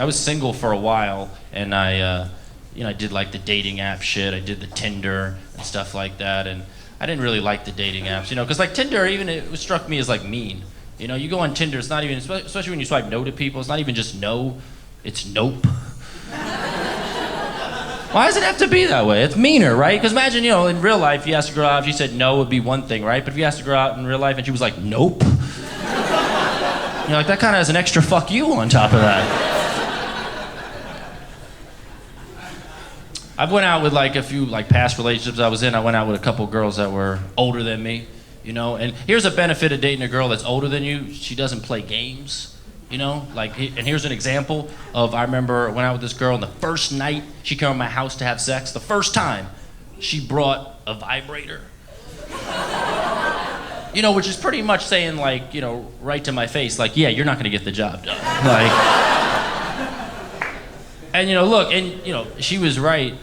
I was single for a while, and I did like the dating app shit. I did the Tinder and stuff like that, and I didn't really like the dating apps, because like Tinder, even it struck me as like mean. You go on Tinder, it's not even, especially when you swipe no to people, it's not even just no, it's nope. Why does it have to be that way? It's meaner, right? Because imagine, in real life, you asked a girl out, if she said no, it'd be one thing, right? But if you asked a girl out in real life and she was like, nope, like that kind of has an extra fuck you on top of that. I've went out with like a few like past relationships I was in. I went out with a couple girls that were older than me, and here's a benefit of dating a girl that's older than you. She doesn't play games, and here's an example of, I remember I went out with this girl, and the first night she came to my house to have sex, the first time, she brought a vibrator. Which is pretty much saying like, right to my face, like, yeah, you're not gonna get the job done. Like, and look, and she was right.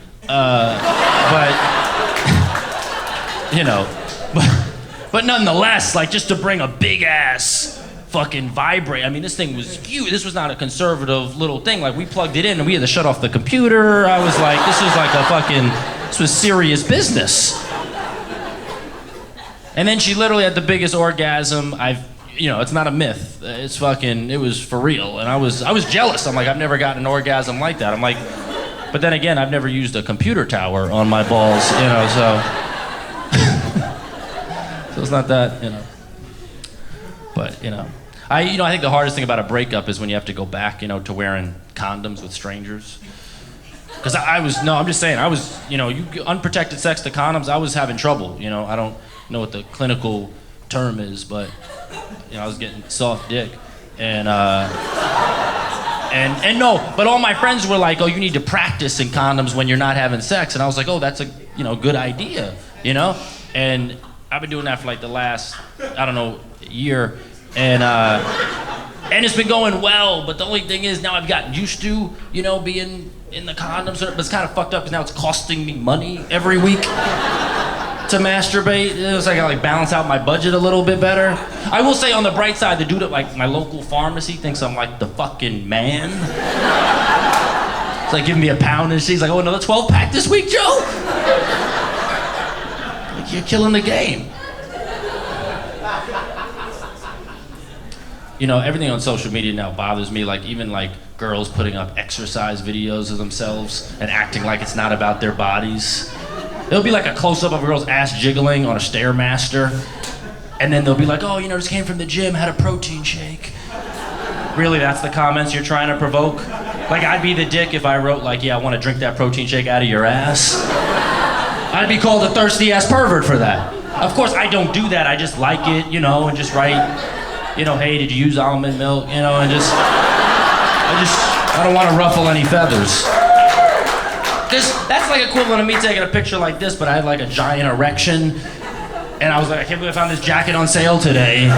But nonetheless, like, just to bring a big ass fucking vibrator. I mean, this thing was huge. This was not a conservative little thing. Like, we plugged it in and we had to shut off the computer. I was like, this was serious business. And then she literally had the biggest orgasm it's not a myth. It was for real. And I was jealous. I'm like, I've never gotten an orgasm like that. I'm like, but then again, I've never used a computer tower on my balls, so. So it's not that, But, I think the hardest thing about a breakup is when you have to go back, to wearing condoms with strangers. Because I'm just saying, unprotected sex to condoms, I was having trouble, I don't know what the clinical term is, but, I was getting soft dick. And no, but all my friends were like, oh, you need to practice in condoms when you're not having sex. And I was like, oh, that's a, good idea, And I've been doing that for like the last, year. And it's been going well, but the only thing is now I've gotten used to, being in the condoms. But it's kind of fucked up because now it's costing me money every week to masturbate. It's like I gotta balance out my budget a little bit better. I will say on the bright side, the dude at like my local pharmacy thinks I'm like the fucking man. It's like giving me a pound and she's like, oh, another 12-pack this week, Joe? Like, you're killing the game. Everything on social media now bothers me, like even like girls putting up exercise videos of themselves and acting like it's not about their bodies. It'll be like a close-up of a girl's ass jiggling on a Stairmaster, and then they'll be like, oh, just came from the gym, had a protein shake. Really, that's the comments you're trying to provoke? Like, I'd be the dick if I wrote like, yeah, I want to drink that protein shake out of your ass. I'd be called a thirsty-ass pervert for that. Of course, I don't do that, I just like it, and just write, hey, did you use almond milk, and I don't want to ruffle any feathers. That's like equivalent of me taking a picture like this, but I had like a giant erection, and I was like, I can't believe I found this jacket on sale today.